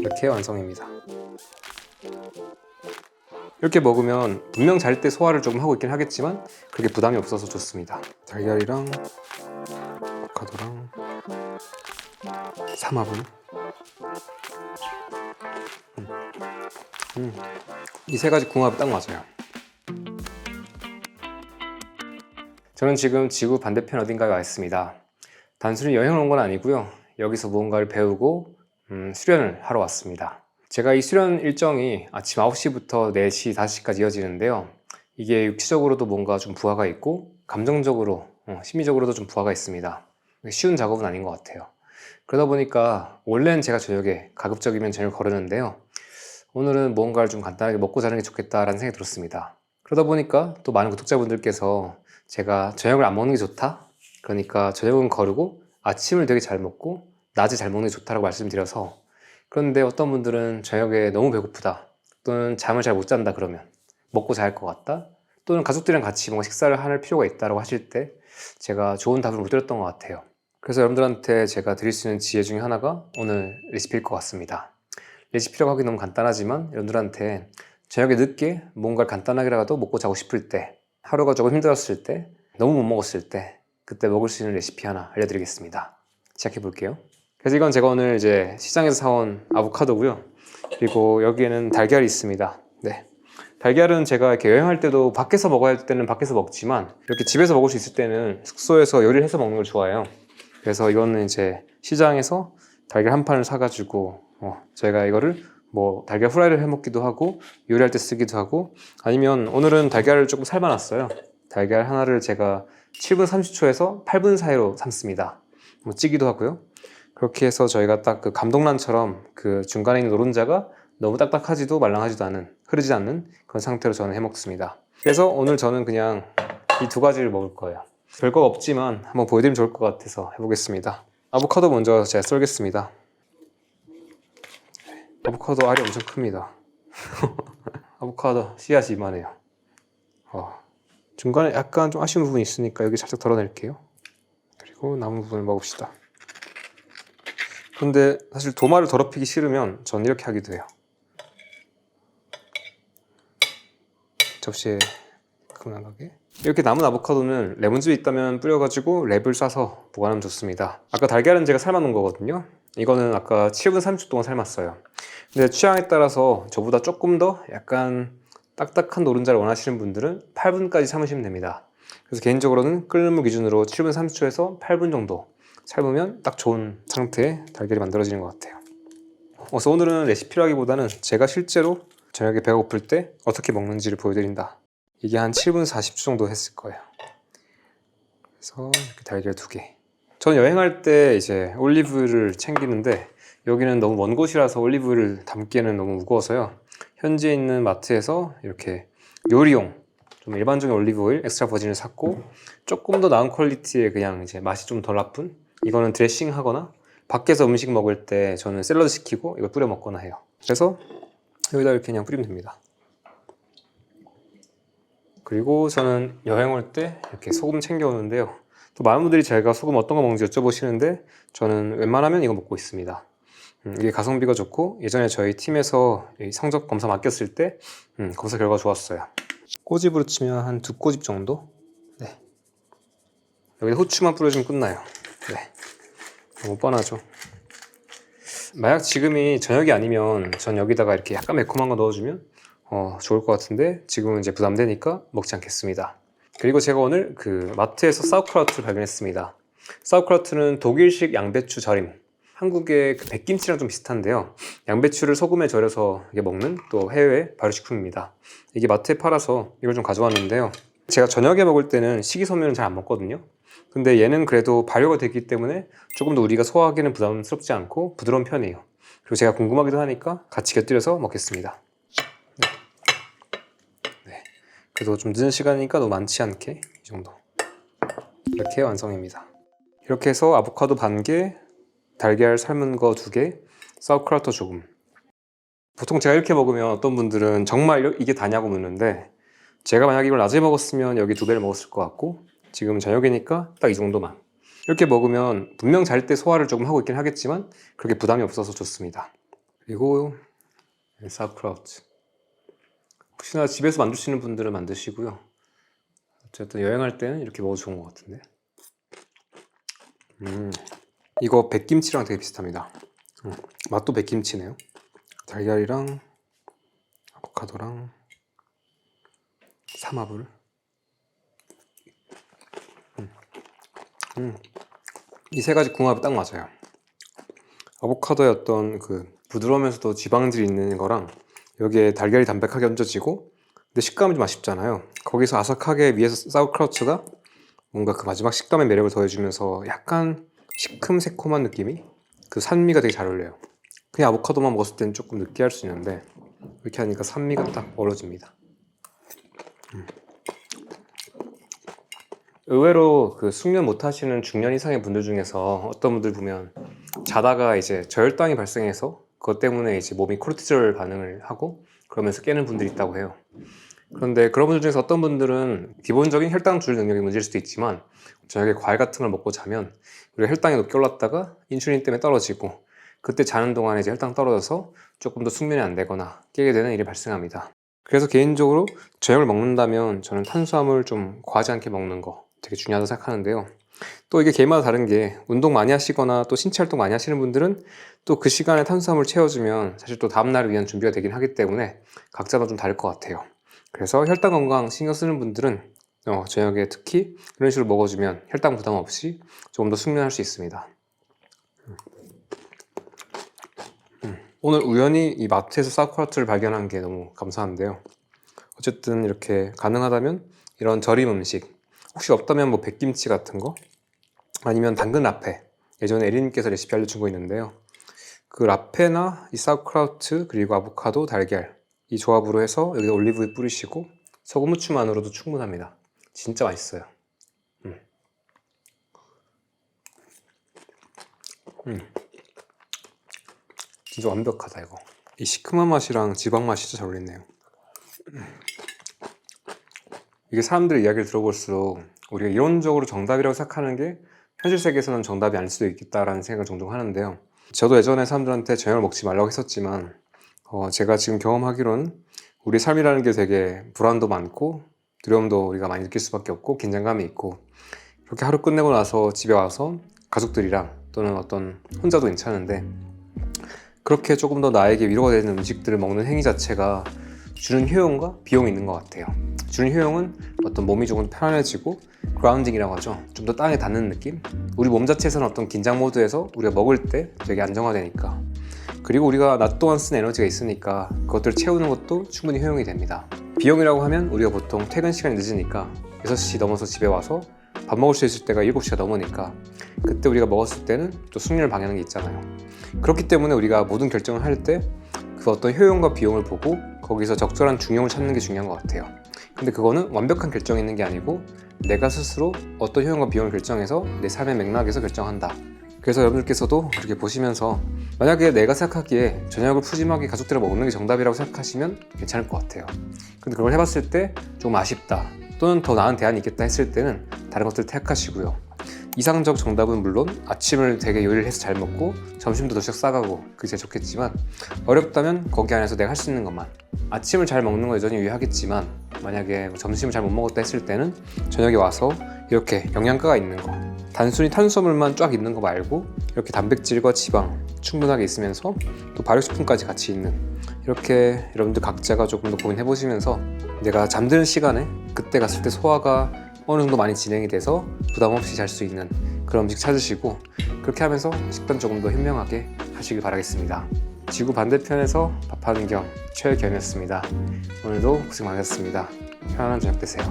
이렇게 완성입니다. 이렇게 먹으면 분명 잘 때 소화를 조금 하고 있긴 하겠지만 그렇게 부담이 없어서 좋습니다. 달걀이랑 아보카도랑 삼합은 이 세 가지 궁합이 딱 맞아요. 저는 지금 지구 반대편 어딘가에 와 있습니다. 단순히 여행을 온 건 아니고요. 여기서 무언가를 배우고 수련을 하러 왔습니다. 제가 이 수련 일정이 아침 9시부터 4시, 5시까지 이어지는데요. 이게 육체적으로도 뭔가 좀 부하가 있고 감정적으로, 심리적으로도 좀 부하가 있습니다. 쉬운 작업은 아닌 것 같아요. 그러다 보니까 원래는 제가 저녁에 가급적이면 저녁을 거르는데요. 오늘은 뭔가를 좀 간단하게 먹고 자는 게 좋겠다라는 생각이 들었습니다. 그러다 보니까 또 많은 구독자분들께서 제가 저녁을 안 먹는 게 좋다? 그러니까 저녁은 거르고 아침을 되게 잘 먹고 낮에 잘 먹는 게 좋다라고 말씀드려서, 그런데 어떤 분들은 저녁에 너무 배고프다 또는 잠을 잘 못 잔다 그러면 먹고 자야 것 같다 또는 가족들이랑 같이 뭔가 식사를 할 필요가 있다고 하실 때 제가 좋은 답을 못 드렸던 것 같아요. 그래서 여러분들한테 제가 드릴 수 있는 지혜 중에 하나가 오늘 레시피일 것 같습니다. 레시피라고 하기 너무 간단하지만 여러분들한테 저녁에 늦게 뭔가를 간단하게라도 먹고 자고 싶을 때, 하루가 조금 힘들었을 때, 너무 못 먹었을 때 그때 먹을 수 있는 레시피 하나 알려드리겠습니다. 시작해 볼게요. 그래서 이건 제가 오늘 이제 시장에서 사온 아보카도고요. 그리고 여기에는 달걀이 있습니다. 네. 달걀은 제가 이렇게 여행할 때도 밖에서 먹어야 할 때는 밖에서 먹지만 이렇게 집에서 먹을 수 있을 때는 숙소에서 요리를 해서 먹는 걸 좋아해요. 그래서 이거는 이제 시장에서 달걀 한 판을 사가지고 저희가 이거를 뭐 달걀 후라이를 해 먹기도 하고 요리할 때 쓰기도 하고, 아니면 오늘은 달걀을 조금 삶아놨어요. 달걀 하나를 제가 7분 30초에서 8분 사이로 삶습니다. 뭐 찌기도 하고요. 그렇게 해서 저희가 딱 그 감동란처럼 그 중간에 있는 노른자가 너무 딱딱하지도 말랑하지도 않은, 흐르지 않는 그런 상태로 저는 해 먹습니다. 그래서 오늘 저는 그냥 이 두 가지를 먹을 거예요. 별거 없지만 한번 보여드리면 좋을 것 같아서 해보겠습니다. 아보카도 먼저 제가 썰겠습니다. 아보카도 알이 엄청 큽니다. 아보카도 씨앗이 이만해요. 중간에 약간 좀 아쉬운 부분이 있으니까 여기 살짝 덜어낼게요. 그리고 남은 부분을 먹읍시다. 근데 사실 도마를 더럽히기 싫으면 전 이렇게 하기도 해요. 접시에 그만하게. 이렇게 남은 아보카도는 레몬즙이 있다면 뿌려가지고 랩을 싸서 보관하면 좋습니다. 아까 달걀은 제가 삶아 놓은 거거든요. 이거는 아까 7분 30초 동안 삶았어요. 근데 취향에 따라서 저보다 조금 더 약간 딱딱한 노른자를 원하시는 분들은 8분까지 삶으시면 됩니다. 그래서 개인적으로는 끓는 물 기준으로 7분 30초에서 8분 정도 삶으면 딱 좋은 상태의 달걀이 만들어지는 것 같아요. 그래서 오늘은 레시피라기보다는 제가 실제로 저녁에 배가 고플 때 어떻게 먹는지를 보여드린다. 이게 한 7분 40초 정도 했을 거예요. 그래서 이렇게 달걀 2개. 전 여행할 때 이제 올리브를 챙기는데 여기는 너무 먼 곳이라서 올리브를 담기에는 너무 무거워서요. 현지에 있는 마트에서 이렇게 요리용 좀 일반적인 올리브 오일 엑스트라 버진을 샀고, 조금 더 나은 퀄리티의 그냥 이제 맛이 좀 덜 나쁜 이거는 드레싱 하거나 밖에서 음식 먹을 때 저는 샐러드 시키고 이걸 뿌려 먹거나 해요. 그래서 여기다 이렇게 그냥 뿌리면 됩니다. 그리고 저는 여행 올 때 이렇게 소금 챙겨 오는데요. 또 많은 분들이 제가 소금 어떤 거 먹는지 여쭤보시는데 저는 웬만하면 이거 먹고 있습니다. 이게 가성비가 좋고 예전에 저희 팀에서 성적 검사 맡겼을 때 검사 결과가 좋았어요. 꼬집으로 치면 한 2꼬집 정도? 네. 여기다 후추만 뿌려주면 끝나요. 네. 너무 뻔하죠. 만약 지금이 저녁이 아니면 전 여기다가 이렇게 약간 매콤한 거 넣어주면 좋을 것 같은데 지금은 이제 부담되니까 먹지 않겠습니다. 그리고 제가 오늘 그 마트에서 사우크라우트를 발견했습니다. 사우크라우트는 독일식 양배추 절임, 한국의 그 백김치랑 좀 비슷한데요. 양배추를 소금에 절여서 이게 먹는 또 해외 발효식품입니다. 이게 마트에 팔아서 이걸 좀 가져왔는데요. 제가 저녁에 먹을 때는 식이섬유는 잘 안 먹거든요. 근데 얘는 그래도 발효가 됐기 때문에 조금 더 우리가 소화하기는 부담스럽지 않고 부드러운 편이에요. 그리고 제가 궁금하기도 하니까 같이 곁들여서 먹겠습니다. 네. 그래도 좀 늦은 시간이니까 너무 많지 않게 이 정도. 이렇게 완성입니다. 이렇게 해서 아보카도 반개, 달걀 삶은 거 2개, 사우크라우트 조금. 보통 제가 이렇게 먹으면 어떤 분들은 정말 이게 다냐고 묻는데, 제가 만약 이걸 낮에 먹었으면 여기 2배를 먹었을 것 같고 지금 저녁이니까 딱 이 정도만. 이렇게 먹으면 분명 잘 때 소화를 조금 하고 있긴 하겠지만 그렇게 부담이 없어서 좋습니다. 그리고 사우크라우트. 혹시나 집에서 만드시는 분들은 만드시고요. 어쨌든 여행할 때는 이렇게 먹어도 좋은 것 같은데. 이거 백김치랑 되게 비슷합니다. 맛도 백김치네요. 달걀이랑 아보카도랑 삼합을. 이 세 가지 궁합이 딱 맞아요. 아보카도의 어떤 그 부드러우면서도 지방질이 있는 거랑 여기에 달걀이 담백하게 얹어지고 근데 식감이 좀 아쉽잖아요. 거기서 아삭하게 위에서 사우크라우트가 뭔가 그 마지막 식감의 매력을 더해주면서 약간 시큼새콤한 느낌이 그 산미가 되게 잘 어울려요. 그냥 아보카도만 먹었을 때는 조금 느끼할 수 있는데 이렇게 하니까 산미가 딱 어우러집니다. 의외로 그 숙면 못 하시는 중년 이상의 분들 중에서 어떤 분들 보면 자다가 이제 저혈당이 발생해서 그것 때문에 이제 몸이 코르티졸 반응을 하고 그러면서 깨는 분들이 있다고 해요. 그런데 그런 분들 중에서 어떤 분들은 기본적인 혈당 조절 능력이 문제일 수도 있지만 저녁에 과일 같은 걸 먹고 자면 우리가 혈당이 높게 올랐다가 인슐린 때문에 떨어지고 그때 자는 동안에 이제 혈당 떨어져서 조금 더 숙면이 안 되거나 깨게 되는 일이 발생합니다. 그래서 개인적으로 저녁을 먹는다면 저는 탄수화물 좀 과하지 않게 먹는 거 되게 중요하다고 생각하는데요. 또 이게 개인마다 다른 게 운동 많이 하시거나 또 신체 활동 많이 하시는 분들은 또 그 시간에 탄수화물 채워주면 사실 또 다음날을 위한 준비가 되긴 하기 때문에 각자마다 좀 다를 것 같아요. 그래서 혈당 건강 신경 쓰는 분들은 저녁에 특히 이런 식으로 먹어주면 혈당 부담 없이 조금 더 숙면할 수 있습니다. 오늘 우연히 이 마트에서 사우크라우트를 발견한 게 너무 감사한데요. 어쨌든 이렇게 가능하다면 이런 절임 음식 혹시 없다면 뭐 백김치 같은 거 아니면 당근 라페 예전에 에리님께서 레시피 알려준 거 있는데요. 그 라페나 이 사우크라우트 그리고 아보카도 달걀 이 조합으로 해서 여기다 올리브유 뿌리시고 소금 후추만으로도 충분합니다. 진짜 맛있어요. 진짜 완벽하다 이거. 이 시큼한 맛이랑 지방 맛이 진짜 잘 어울리네요. 이게 사람들의 이야기를 들어볼수록 우리가 이론적으로 정답이라고 생각하는 게 현실 세계에서는 정답이 아닐 수도 있겠다라는 생각을 종종 하는데요. 저도 예전에 사람들한테 저녁을 먹지 말라고 했었지만 제가 지금 경험하기로는 우리 삶이라는 게 되게 불안도 많고 두려움도 우리가 많이 느낄 수밖에 없고 긴장감이 있고 그렇게 하루 끝내고 나서 집에 와서 가족들이랑 또는 어떤 혼자도 괜찮은데 그렇게 조금 더 나에게 위로가 되는 음식들을 먹는 행위 자체가 주는 효용과 비용이 있는 것 같아요. 주는 효용은 어떤 몸이 조금 편안해지고 그라운딩이라고 하죠. 좀 더 땅에 닿는 느낌? 우리 몸 자체에서는 어떤 긴장 모드에서 우리가 먹을 때 되게 안정화되니까 그리고 우리가 낮 동안 쓴 에너지가 있으니까 그것들을 채우는 것도 충분히 효용이 됩니다. 비용이라고 하면 우리가 보통 퇴근 시간이 늦으니까 6시 넘어서 집에 와서 밥 먹을 수 있을 때가 7시가 넘으니까 그때 우리가 먹었을 때는 또 숙면을 방해하는 게 있잖아요. 그렇기 때문에 우리가 모든 결정을 할 때 그 어떤 효용과 비용을 보고 거기서 적절한 중용을 찾는 게 중요한 것 같아요. 근데 그거는 완벽한 결정이 있는 게 아니고 내가 스스로 어떤 효용과 비용을 결정해서 내 삶의 맥락에서 결정한다. 그래서 여러분들께서도 이렇게 보시면서 만약에 내가 생각하기에 저녁을 푸짐하게 가족들이랑 먹는 게 정답이라고 생각하시면 괜찮을 것 같아요. 근데 그걸 해봤을 때 좀 아쉽다 또는 더 나은 대안이 있겠다 했을 때는 다른 것들을 택하시고요. 이상적 정답은 물론 아침을 되게 요리를 해서 잘 먹고 점심도 도시락 싸가고 그게 제일 좋겠지만 어렵다면 거기 안에서 내가 할 수 있는 것만 아침을 잘 먹는 건 여전히 유효하겠지만 만약에 점심을 잘 못 먹었다 했을 때는 저녁에 와서 이렇게 영양가가 있는 거 단순히 탄수화물만 쫙 있는 거 말고 이렇게 단백질과 지방 충분하게 있으면서 또 발효식품까지 같이 있는 이렇게 여러분들 각자가 조금 더 고민해 보시면서 내가 잠드는 시간에 그때 갔을 때 소화가 어느 정도 많이 진행이 돼서 부담 없이 잘 수 있는 그런 음식 찾으시고 그렇게 하면서 식단 조금 더 현명하게 하시길 바라겠습니다. 지구 반대편에서 밥하는 겸 최현이었습니다. 오늘도 고생 많으셨습니다. 편안한 저녁 되세요.